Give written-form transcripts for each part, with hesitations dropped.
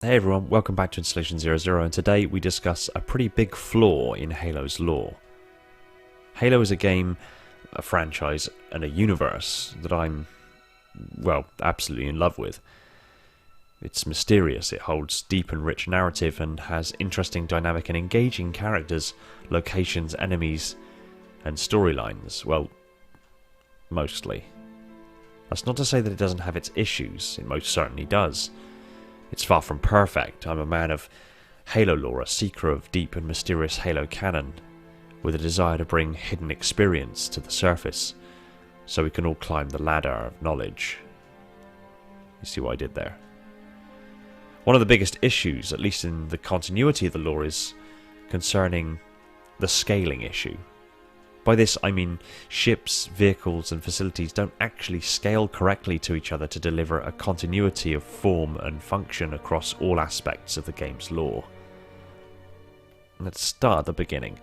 Hey everyone, welcome back to Installation 00, and today we discuss a pretty big flaw in Halo's lore. Halo is a game, a franchise, and a universe that I'm, absolutely in love with. It's mysterious, it holds deep and rich narrative, and has interesting, dynamic and engaging characters, locations, enemies, and storylines. Well, mostly. That's not to say that it doesn't have its issues, it most certainly does. It's far from perfect. I'm a man of Halo lore, a seeker of deep and mysterious Halo canon, with a desire to bring hidden experience to the surface, so we can all climb the ladder of knowledge. You see what I did there? One of the biggest issues, at least in the continuity of the lore, is concerning the scaling issue. By this I mean ships, vehicles and facilities don't actually scale correctly to each other to deliver a continuity of form and function across all aspects of the game's lore. Let's start at the beginning.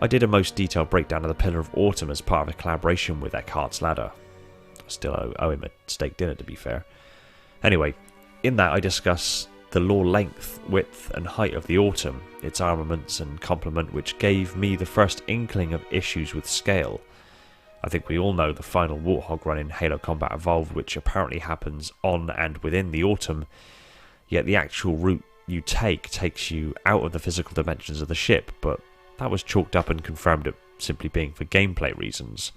I did a most detailed breakdown of the Pillar of Autumn as part of a collaboration with Eckhart's Ladder. I still owe him a steak dinner, to be fair. Anyway, in that I discuss the lore length, width and height of the Autumn, its armaments and complement, which gave me the first inkling of issues with scale. I think we all know the final Warthog run in Halo Combat Evolved, which apparently happens on and within the Autumn, yet the actual route you takes you out of the physical dimensions of the ship, but that was chalked up and confirmed as simply being for gameplay reasons,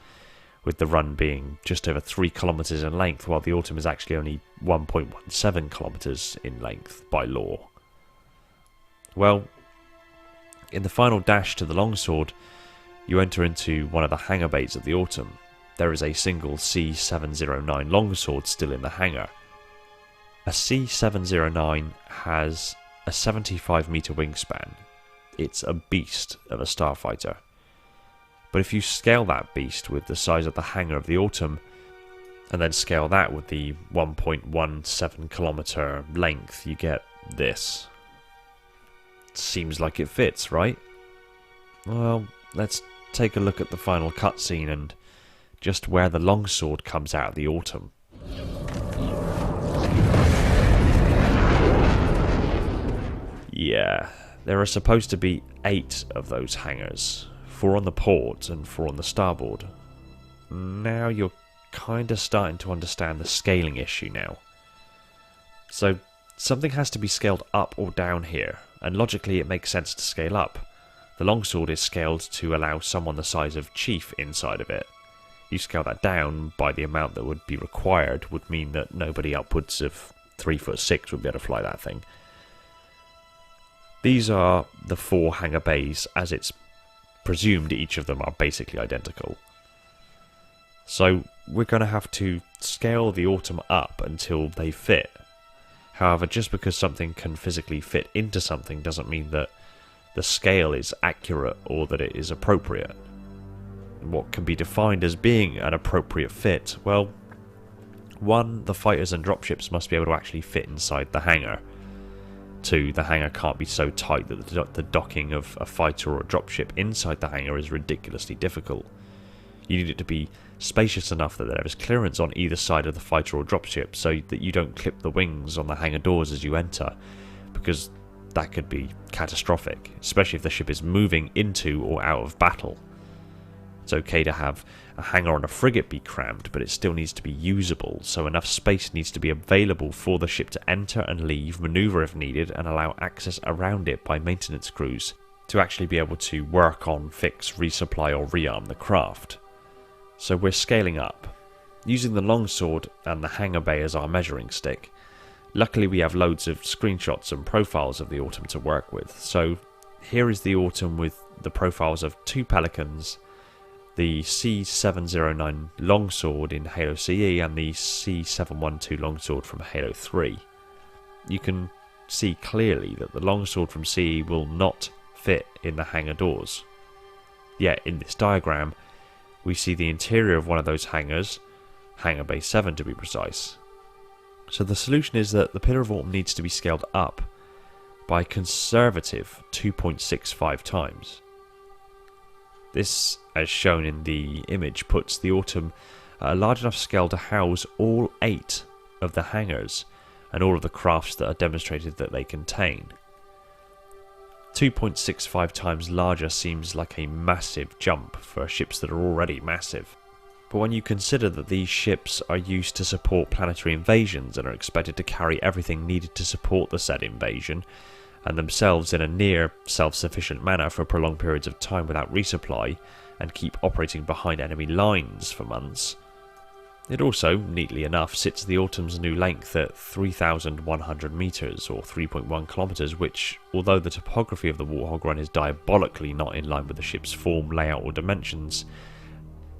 with the run being just over 3 kilometers in length, while the Autumn is actually only 1.17 kilometers in length by lore. Well, in the final dash to the longsword, you enter into one of the hangar bays of the Autumn. There is a single C709 longsword still in the hangar. A C709 has a 75 meter wingspan. It's a beast of a starfighter. But if you scale that beast with the size of the hangar of the Autumn, and then scale that with the 1.17 kilometer length, you get this. Seems like it fits, right? Well, let's take a look at the final cutscene and just where the longsword comes out of the Autumn. Yeah, there are supposed to be 8 of those hangars. 4 on the port and 4 on the starboard. Now you're kinda starting to understand the scaling issue now. So something has to be scaled up or down here, and logically it makes sense to scale up. The longsword is scaled to allow someone the size of Chief inside of it. You scale that down by the amount that would be required would mean that nobody upwards of 3'6" would be able to fly that thing. These are the 4 hangar bays as it's presumed each of them are basically identical. So we're going to have to scale the Autumn up until they fit. However, just because something can physically fit into something doesn't mean that the scale is accurate or that it is appropriate. What can be defined as being an appropriate fit? Well, 1, the fighters and dropships must be able to actually fit inside the hangar. 2, the hangar can't be so tight that the docking of a fighter or a dropship inside the hangar is ridiculously difficult. You need it to be spacious enough that there is clearance on either side of the fighter or dropship so that you don't clip the wings on the hangar doors as you enter, because that could be catastrophic, especially if the ship is moving into or out of battle. It's okay to have a hangar on a frigate be crammed, but it still needs to be usable, so enough space needs to be available for the ship to enter and leave, maneuver if needed, and allow access around it by maintenance crews to actually be able to work on, fix, resupply or rearm the craft. So we're scaling up, using the longsword and the hangar bay as our measuring stick. Luckily we have loads of screenshots and profiles of the Autumn to work with, so here is the Autumn with the profiles of 2 Pelicans, the C709 longsword in Halo CE and the C712 longsword from Halo 3. You can see clearly that the longsword from CE will not fit in the hangar doors. Yet in this diagram we see the interior of one of those hangars, hangar bay 7 to be precise. So the solution is that the Pillar of Autumn needs to be scaled up by a conservative 2.65 times. This, as shown in the image, puts the Autumn at a large enough scale to house all 8 of the hangars and all of the crafts that are demonstrated that they contain. 2.65 times larger seems like a massive jump for ships that are already massive. But when you consider that these ships are used to support planetary invasions and are expected to carry everything needed to support the said invasion, and themselves in a near self-sufficient manner for prolonged periods of time without resupply, and keep operating behind enemy lines for months, it also, neatly enough, sits the Autumn's new length at 3,100 metres or 3.1 kilometres, which, although the topography of the Warthog run is diabolically not in line with the ship's form, layout or dimensions,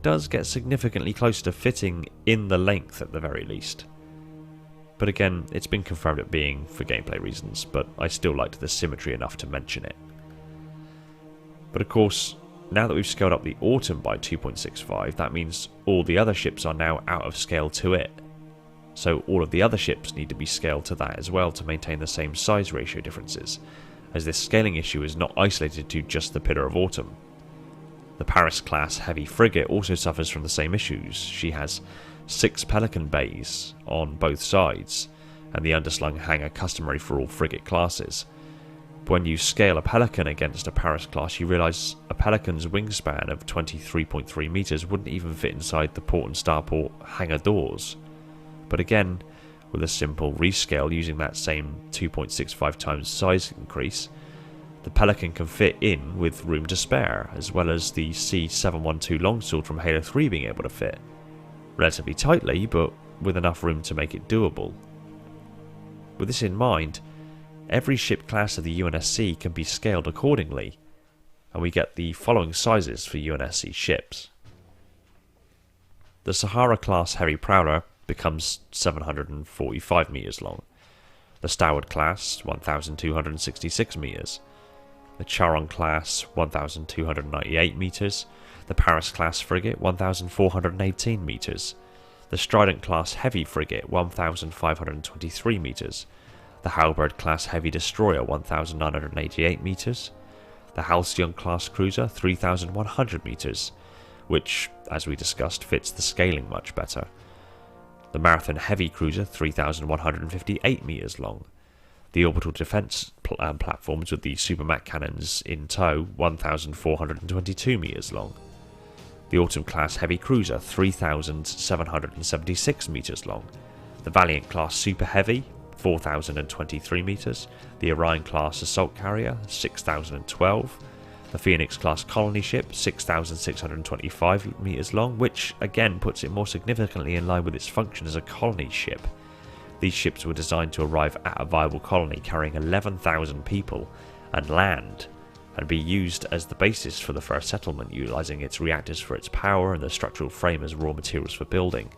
does get significantly closer to fitting in the length at the very least. But again, it's been confirmed it being for gameplay reasons, but I still liked the symmetry enough to mention it. But of course, now that we've scaled up the Autumn by 2.65, that means all the other ships are now out of scale to it. So all of the other ships need to be scaled to that as well to maintain the same size ratio differences, as this scaling issue is not isolated to just the Pillar of Autumn. The Paris-class heavy frigate also suffers from the same issues. She has 6 Pelican bays on both sides, and the underslung hangar customary for all frigate classes. When you scale a Pelican against a Paris class, you realise a Pelican's wingspan of 23.3 metres wouldn't even fit inside the port and starport hangar doors. But again, with a simple rescale using that same 2.65 times size increase, the Pelican can fit in with room to spare, as well as the C-712 longsword from Halo 3 being able to fit. Relatively tightly, but with enough room to make it doable. With this in mind, every ship class of the UNSC can be scaled accordingly, and we get the following sizes for UNSC ships. The Sahara-class Heavy Prowler becomes 745 metres long, the Stoward class 1,266 metres, the Charon class 1,298 metres, the Paris class frigate 1,418 metres, the Strident class heavy frigate 1,523 metres, the Halberd class heavy destroyer 1,988 metres, the Halcyon class cruiser 3,100 metres, which, as we discussed, fits the scaling much better, the Marathon heavy cruiser 3,158 metres long, the orbital defence platforms with the Supermat cannons in tow 1,422 metres long, the Autumn class heavy cruiser 3,776 metres long, the Valiant class super heavy 4,023 metres, the Orion class assault carrier 6,012, the Phoenix class colony ship 6,625 metres long, which again puts it more significantly in line with its function as a colony ship. These ships were designed to arrive at a viable colony carrying 11,000 people and land, and be used as the basis for the first settlement, utilising its reactors for its power and the structural frame as raw materials for building.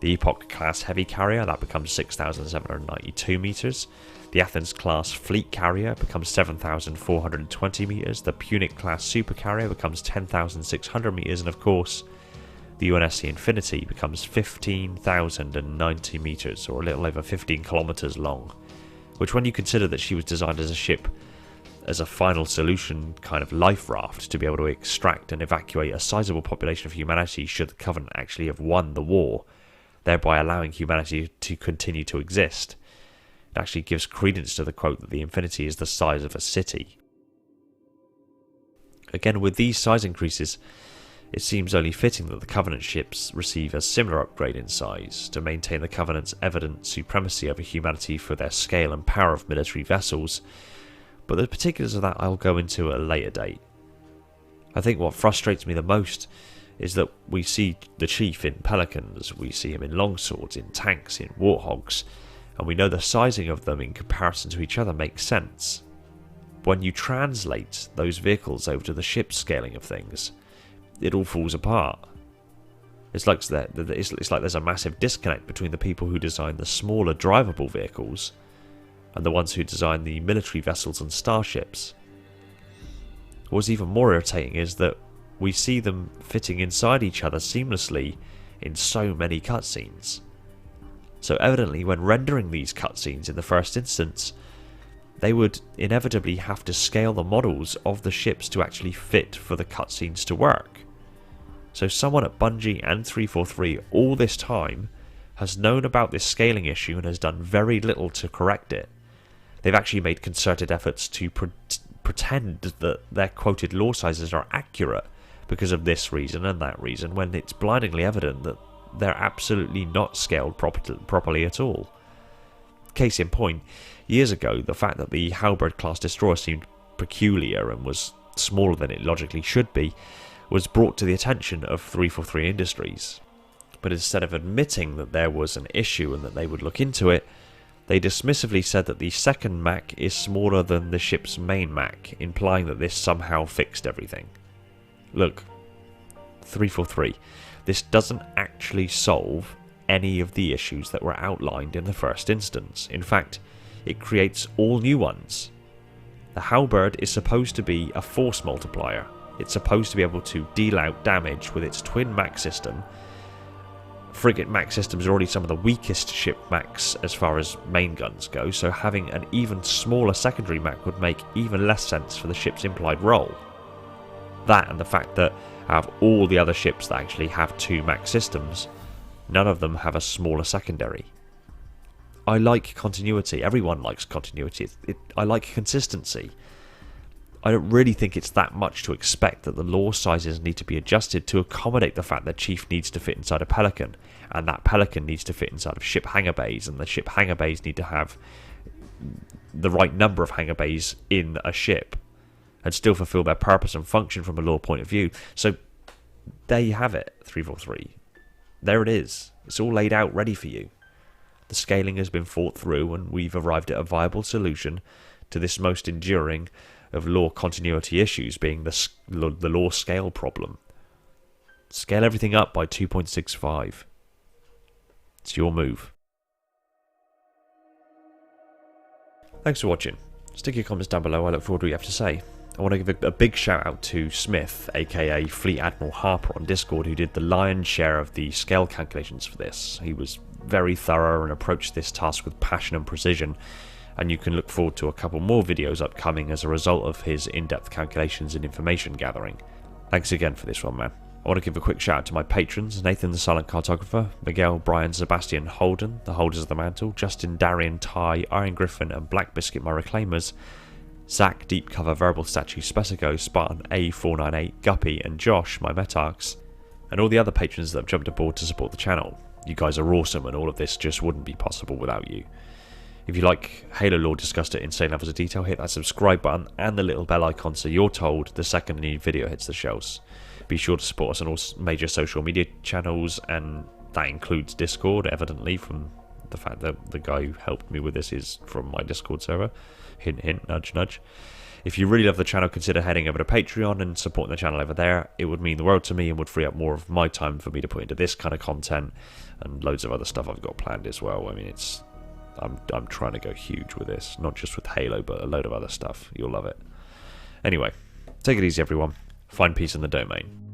The Epoch class heavy carrier, that becomes 6,792 metres. The Athens class fleet carrier becomes 7,420 metres. The Punic class super carrier becomes 10,600 metres. And of course, the UNSC Infinity becomes 15,090 metres, or a little over 15 kilometres long. Which, when you consider that she was designed as a ship as a final solution kind of life raft to be able to extract and evacuate a sizable population of humanity should the Covenant actually have won the war, thereby allowing humanity to continue to exist. It actually gives credence to the quote that the Infinity is the size of a city. Again, with these size increases, it seems only fitting that the Covenant ships receive a similar upgrade in size to maintain the Covenant's evident supremacy over humanity for their scale and power of military vessels, but the particulars of that I'll go into at a later date. I think what frustrates me the most is that we see the Chief in Pelicans, we see him in longswords, in tanks, in warthogs, and we know the sizing of them in comparison to each other makes sense. When you translate those vehicles over to the ship scaling of things, it all falls apart. It's like there's a massive disconnect between the people who design the smaller drivable vehicles and the ones who design the military vessels and starships. What's even more irritating is that we see them fitting inside each other seamlessly in so many cutscenes. So evidently, when rendering these cutscenes in the first instance, they would inevitably have to scale the models of the ships to actually fit for the cutscenes to work. So someone at Bungie and 343 all this time has known about this scaling issue and has done very little to correct it. They've actually made concerted efforts to pretend that their quoted law sizes are accurate because of this reason and that reason, when it's blindingly evident that they're absolutely not scaled properly at all. Case in point, years ago, the fact that the Halberd class destroyer seemed peculiar and was smaller than it logically should be was brought to the attention of 343 Industries. But instead of admitting that there was an issue and that they would look into it, they dismissively said that the second Mac is smaller than the ship's main Mac, implying that this somehow fixed everything. Look, 343, this doesn't actually solve any of the issues that were outlined in the first instance. In fact, it creates all new ones. The Halberd is supposed to be a force multiplier. It's supposed to be able to deal out damage with its twin Mac system. Frigate Mac systems are already some of the weakest ship Macs as far as main guns go, so having an even smaller secondary Mac would make even less sense for the ship's implied role. That and the fact that out of all the other ships that actually have two Mac systems, none of them have a smaller secondary. I like continuity. Everyone likes continuity. I like consistency. I don't really think it's that much to expect that the law sizes need to be adjusted to accommodate the fact that Chief needs to fit inside a Pelican, and that Pelican needs to fit inside of ship hangar bays, and the ship hangar bays need to have the right number of hangar bays in a ship and still fulfill their purpose and function from a law point of view. So there you have it, 343. There it is. It's all laid out ready for you. The scaling has been thought through, and we've arrived at a viable solution to this most enduring of law continuity issues, being the law scale problem. Scale everything up by 2.65. It's your move. Thanks for watching. Stick your comments down below. I look forward to what you have to say. I want to give a big shout out to Smith AKA Fleet Admiral Harper on Discord, who did the lion's share of the scale calculations for this. He was very thorough and approached this task with passion and precision, and you can look forward to a couple more videos upcoming as a result of his in-depth calculations and information gathering. Thanks again for this one, man. I want to give a quick shout out to my patrons: Nathan the Silent Cartographer, Miguel, Brian, Sebastian, Holden, the Holders of the Mantle, Justin, Darian, Ty, Iron Griffin and Black Biscuit, my Reclaimers, Zach, Deep Cover, Verbal Statue, Spesico, Spartan A498, Guppy and Josh, my Metarchs, and all the other patrons that have jumped aboard to support the channel. You guys are awesome, and all of this just wouldn't be possible without you. If you like Halo lore discussed at insane levels of detail, hit that subscribe button and the little bell icon so you're told the second a new video hits the shelves. Be sure to support us on all major social media channels, and that includes Discord, evidently, from the fact that the guy who helped me with this is from my Discord server. Hint, hint, nudge, nudge. If you really love the channel, consider heading over to Patreon and supporting the channel over there. It would mean the world to me and would free up more of my time for me to put into this kind of content and loads of other stuff I've got planned as well. I mean, I'm trying to go huge with this, not just with Halo, but a load of other stuff. You'll love it. Anyway, take it easy, everyone. Find peace in the domain.